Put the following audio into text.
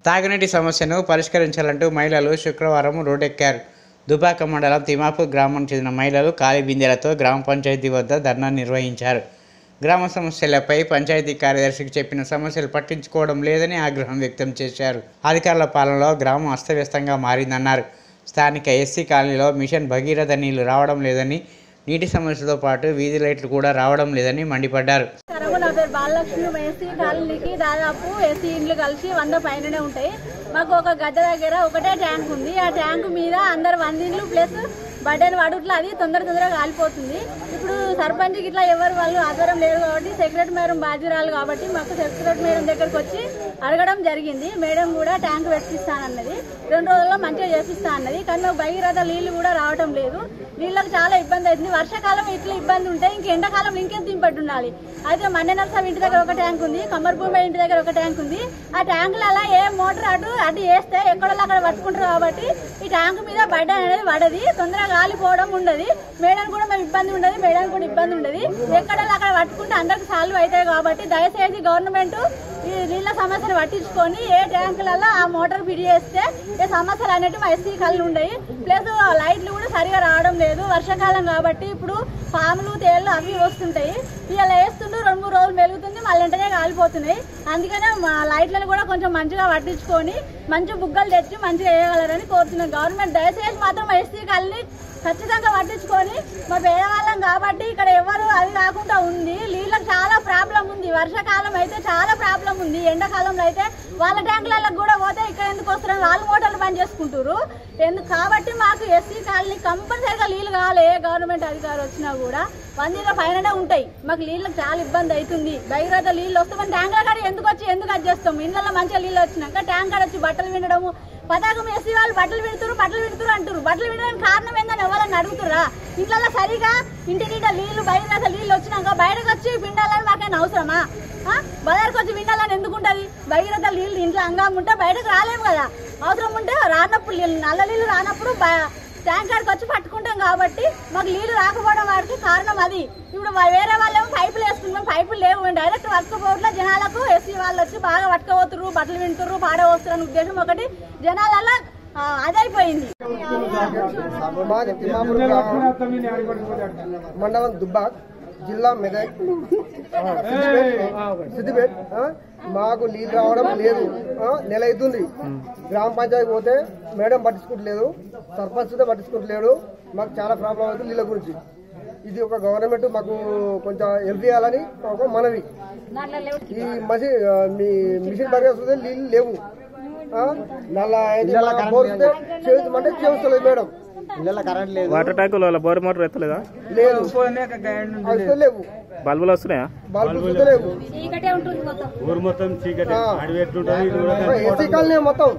తాగునీటి సమస్యను పరిష్కరించాలంటూ మహిళలు శుక్రవారం రోడ్డెక్కారు. దుబాక మండలం తిమ్మాపూర్ గ్రామం చెందిన మహిళలు ఖాళీ బిందెలతో గ్రామ పంచాయతీ వద్ద ధర్నా నిర్వహించారు. గ్రామ సమస్యలపై పంచాయతీ కార్యదర్శికి చెప్పిన సమస్యలు పట్టించుకోవడం లేదని ఆగ్రహం వ్యక్తం చేశారు. అధికారుల పాలనలో గ్రామం అస్తవ్యస్తంగా మారిందన్నారు. స్థానిక ఎస్సీ కాలనీలో మిషన్ భగీరథ నీళ్లు రావడం లేదని, నీటి సమస్యతో పాటు వీధి లైట్లు కూడా రావడం లేదని మండిపడ్డారు. నా పేరు బాలలక్ష్మి. ఎస్సీ కాలనీకి దాదాపు ఎస్సీ ఇండ్లు కలిసి 100 పైననే ఉంటాయి. మాకు ఒక గడ్డ దగ్గర ఒకటే ట్యాంక్ ఉంది. ఆ ట్యాంక్ మీద అందరు 100 ఇండ్లు ప్లస్ బడ్డెన్ వాడుట్లా అది తొందరగా కాలిపోతుంది. ఇప్పుడు సర్పంచ్కి ఇట్లా ఎవరు వాళ్ళు ఆధారం లేరు కాబట్టి సెక్రటరీ మేడం బాధ్యురాలు కాబట్టి మాకు సెక్రటరీ మేడం దగ్గరకు వచ్చి అడగడం జరిగింది. మేడం కూడా ట్యాంక్ పెట్టిస్తానన్నది, 2 రోజుల్లో మంచిగా చేపిస్తా అన్నది. కానీ మాకు భగీరథ నీళ్లు కూడా రావడం లేదు. నీళ్ళకి చాలా ఇబ్బంది అవుతుంది. వర్షాకాలం ఇట్లా ఇబ్బంది ఉంటే ఇంక ఎండాకాలం ఇంకేం దింపట్టు ఉండాలి. అయితే మన్నెనర్సా ఇంటి దగ్గర ఒక ట్యాంక్ ఉంది, కమ్మర్భూమి ఇంటి దగ్గర ఒక ట్యాంక్ ఉంది. ఆ ట్యాంకులలో ఏ మోటార్ అటు వేస్తే ఎక్కడో అక్కడ పట్టుకుంటారు కాబట్టి ఈ ట్యాంక్ మీద బడ్డ అనేది పడది, తొందరగా గాలిపోవడం ఉండదు. మేడం కూడా మేము ఇబ్బంది ఉండదు, మేడం కూడా ఇబ్బంది ఉండదు. ఎక్కడ అక్కడ పట్టుకుంటే అందరికి సాల్వ్ అవుతాయి కాబట్టి దయచేసి గవర్నమెంట్ ఈ నీళ్ళ సమస్యను పట్టించుకొని ఏ ట్యాంకులలో ఆ మోటార్ ఫిట్ చేస్తే ఏ సమస్యలు అనేవి మా ఎస్సీ కళ్ళు ఉండయి. ప్లస్ లైట్లు కూడా సరిగా రావడం లేదు. వర్షాకాలం కాబట్టి ఇప్పుడు పాములు తేళ్లు అవి వస్తుంటాయి. ఇలా వేస్తుంటే 2-3 రోజులు మెలుగుతుంది, మళ్ళీ వెంటనే కాలిపోతున్నాయి. అందుకనే మా లైట్లను కూడా కొంచెం మంచిగా పట్టించుకొని మంచి బుగ్గలు తెచ్చి మంచిగా వేయగలరని కోరుతున్నాం. గవర్నమెంట్ దయచేసి మాత్రం మా ఎస్సీ కళ్ళని ఖచ్చితంగా పట్టించుకొని మా పేదవాళ్ళం కాబట్టి ఇక్కడ ఎవరు అది కాకుండా ఉంది. నీళ్ళకి చాలా ప్రాబ్లం ఉంది. వర్షాకాలం అయితే చాలా ప్రాబ్లం ఉంది. ఎండాకాలంలో అయితే వాళ్ళ ట్యాంకులకు కూడా పోతే ఇక్కడ ఎందుకు వస్తున్నారు, వాళ్ళు మోటార్లు బంద్ చేసుకుంటారు ఎందుకు. కాబట్టి మాకు ఎస్సీ కాలనీ కంపల్సరీగా నీళ్ళు కావాలి. ఏ గవర్నమెంట్ అధికారులు వచ్చినా కూడా 100 పైననే ఉంటాయి. మాకు నీళ్ళకి చాలా ఇబ్బంది అవుతుంది. భగీరథ నీళ్ళు వస్తే మన ట్యాంకర్ కాడ ఎందుకు అది చేస్తాం. ఇళ్ళల్లో మంచిగా నీళ్ళు వచ్చినాక ట్యాంకర్ వచ్చి బట్టలు వినడము, పతాకం ఎస్సీ వాళ్ళు బట్టలు విడుతురు అంటారు. బట్టలు వినడానికి కారణం ఏందని ఎవరన్నా అడుగుతురా? ఇంట్లో సరిగా ఇంటి నిండా నీళ్లు భగీరథ నీళ్ళు వచ్చినాక బయటకు వచ్చి పిండాలని మాకైనా అవసరమా? బజార్కి వచ్చి విండాలని ఎందుకు ఉంటుంది? భగీరథ నీళ్ళు ఇంట్లో అంగం ఉంటే బయటకు రాలేము కదా. అవసరం ఉంటే రానప్పుడు నల్ల నీళ్ళు రానప్పుడు ట్యాంకర్కి వచ్చి పట్టుకుంటాం కాబట్టి మాకు నీళ్లు రాకపోవడం వాడికి కారణం అది. ఇప్పుడు వేరే వాళ్ళేమో పైపులు వేసుకుంటాం, పైపులు లేవు. డైరెక్ట్ పట్టుకోపోవట్ల జనాలకు ఎస్సీ వాళ్ళు వచ్చి బాగా పట్టుకోపోతున్నారు, బట్టలు వింటున్నారు, పాడవస్తున్నారు అనే ఉద్దేశం ఒకటి జనాలలో అదైపోయింది. మండలం దుబ్బాక్, జిల్లా మెదక్, సిద్దిపేట. మాకు నీళ్ళు రావడం లేదు, నెల అవుతుంది. గ్రామ పంచాయతీ పోతే మేడం పట్టించుకుంటలేదు, సర్పంచ్ పట్టించుకుంటలేడు. మాకు చాలా ప్రాబ్లం అవుతుంది నీళ్ళ గురించి. ఇది ఒక గవర్నమెంట్ మాకు కొంచెం హెల్ప్ చేయాలని ఒక మనవి. ఈ మిషన్ పరిగెత్తుతుంది, నీళ్ళు లేవు. అంటే చేస్తలేదు మేడం. వాటర్ ట్యాంకుల బోర్ మోటార్ ఎత్తలేదా? లేదు, లేవు. బల్బులు వస్తున్నాయా? బల్బులు లేవు. ఎస్సీ కాలనీ మొత్తం